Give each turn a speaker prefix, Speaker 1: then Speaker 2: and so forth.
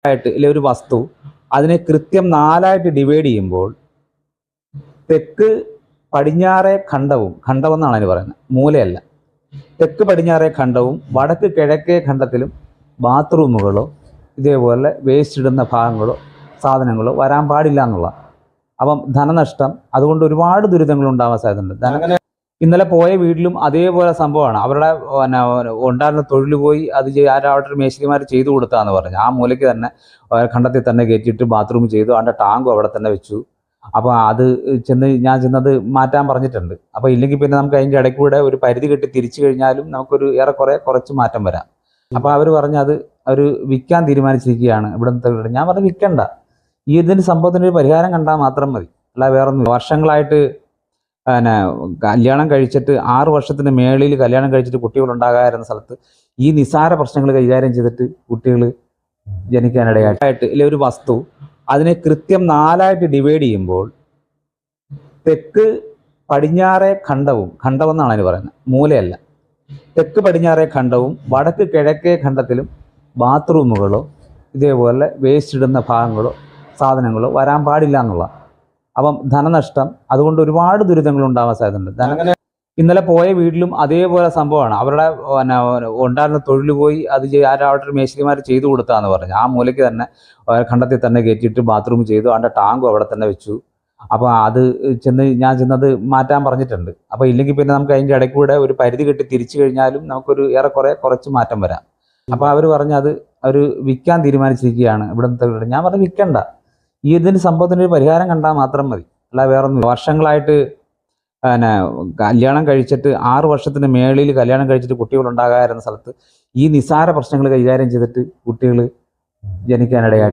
Speaker 1: ആയിട്ട് ഇല്ലെ ഒരു വസ്തു അതിനെ കൃത്യം 4ആയിട്ട് ഡിവൈഡ് ചെയ്യുമ്പോൾ തെക്ക് പടിഞ്ഞാറേ ഖണ്ഡം എന്നാണ് അതിന് പറയുന്നത്, മൂലയല്ല. തെക്ക് പടിഞ്ഞാറേ ഖണ്ഡവും വടക്ക് കിഴക്കേ ഖണ്ഡത്തിലും ബാത്റൂമുകളോ ഇതേപോലെ വേസ്റ്റ് ഇടുന്ന ഭാഗങ്ങളോ സാധനങ്ങളോ വരാൻ പാടില്ല എന്നുള്ള. അപ്പം ധനനഷ്ടം, അതുകൊണ്ട് ഒരുപാട് ദുരിതങ്ങൾ ഉണ്ടാവാൻ സാധ്യതയുണ്ട്. ഇന്നലെ പോയ വീട്ടിലും അതേപോലെ സംഭവമാണ്. അവരുടെ ഉണ്ടായിരുന്ന തൊഴിൽ പോയി, അത് ആരവിടെ മേശിരിമാർ ചെയ്തു കൊടുത്താന്ന് പറഞ്ഞു. ആ മൂലയ്ക്ക് തന്നെ ഖണ്ഡത്തിൽ തന്നെ കയറ്റിയിട്ട് ബാത്റൂം ചെയ്തു, അതിൻ്റെ ടാങ്കും അവിടെ തന്നെ വെച്ചു. അപ്പോൾ അത് ഞാൻ ചെന്നത് മാറ്റാൻ പറഞ്ഞിട്ടുണ്ട്. അപ്പോൾ ഇല്ലെങ്കിൽ പിന്നെ നമുക്ക് അതിൻ്റെ ഇടയ്ക്ക് കൂടെ ഒരു പരിധി കെട്ടി തിരിച്ചു കഴിഞ്ഞാലും നമുക്കൊരു കുറച്ച് മാറ്റം വരാം. അപ്പോൾ അവർ പറഞ്ഞു അത് അവർ വിൽക്കാൻ തീരുമാനിച്ചിരിക്കുകയാണ് ഇവിടുത്തെ. ഞാൻ പറഞ്ഞു വിൽക്കണ്ട, ഇതിന് സംഭവത്തിനൊരു പരിഹാരം കണ്ടാൽ മാത്രം മതി, അല്ല വേറൊന്നും. വർഷങ്ങളായിട്ട് കല്യാണം കഴിച്ചിട്ട് 6 വർഷത്തിന് മേളിൽ കല്യാണം കഴിച്ചിട്ട് കുട്ടികൾ ഉണ്ടാകാതിരുന്ന സ്ഥലത്ത് ഈ നിസ്സാര പ്രശ്നങ്ങൾ കൈകാര്യം ചെയ്തിട്ട് കുട്ടികൾ ജനിക്കാനിടയായിട്ട് ഇല്ലെ ഒരു വസ്തു അതിനെ കൃത്യം 4ആയിട്ട് ഡിവൈഡ് ചെയ്യുമ്പോൾ തെക്ക് പടിഞ്ഞാറേ ഖണ്ഡം എന്നാണ് അതിന് പറയുന്നത്, മൂലയല്ല. തെക്ക് പടിഞ്ഞാറേ ഖണ്ഡവും വടക്ക് കിഴക്കേ ഖണ്ഡത്തിലും ബാത്റൂമുകളോ ഇതേപോലെ വേസ്റ്റ് ഇടുന്ന ഭാഗങ്ങളോ സാധനങ്ങളോ വരാൻ പാടില്ല എന്നുള്ള. അപ്പം ധനനഷ്ടം, അതുകൊണ്ട് ഒരുപാട് ദുരിതങ്ങൾ ഉണ്ടാവാൻ സാധ്യതയുണ്ട്. ഇന്നലെ പോയ വീട്ടിലും അതേപോലെ സംഭവമാണ്. അവരുടെ ഉണ്ടായിരുന്ന തൊഴിൽ പോയി, അത് ആരവിടെ മേശിരിമാർ ചെയ്തു കൊടുത്താന്ന് പറഞ്ഞു. ആ മൂലയ്ക്ക് തന്നെ ഖണ്ഡത്തിൽ തന്നെ കയറ്റിയിട്ട് ബാത്റൂം ചെയ്തു, അതിൻ്റെ ടാങ്കും അവിടെ തന്നെ വെച്ചു. അപ്പോൾ അത് ഞാൻ ചെന്നത് മാറ്റാൻ പറഞ്ഞിട്ടുണ്ട്. അപ്പോൾ ഇല്ലെങ്കിൽ പിന്നെ നമുക്ക് അതിൻ്റെ ഇടയ്ക്ക് കൂടെ ഒരു പരിധി കെട്ടി തിരിച്ചു കഴിഞ്ഞാലും നമുക്കൊരു കുറച്ച് മാറ്റം വരാം. അപ്പോൾ അവർ പറഞ്ഞു അത് അവർ വിൽക്കാൻ തീരുമാനിച്ചിരിക്കുകയാണ് ഇവിടുത്തെ. ഞാൻ പറഞ്ഞു വിൽക്കണ്ട, ഇതിന് സംഭവത്തിനൊരു പരിഹാരം കണ്ടാൽ മാത്രം മതി, അല്ല വേറൊന്നും. വർഷങ്ങളായിട്ട് കല്യാണം കഴിച്ചിട്ട് 6 വർഷത്തിന് മേളിൽ കല്യാണം കഴിച്ചിട്ട് കുട്ടികൾ ഉണ്ടാകാതിരുന്ന സ്ഥലത്ത് ഈ നിസ്സാര പ്രശ്നങ്ങൾ കൈകാര്യം ചെയ്തിട്ട് കുട്ടികൾ ജനിക്കാനിടയായിട്ട്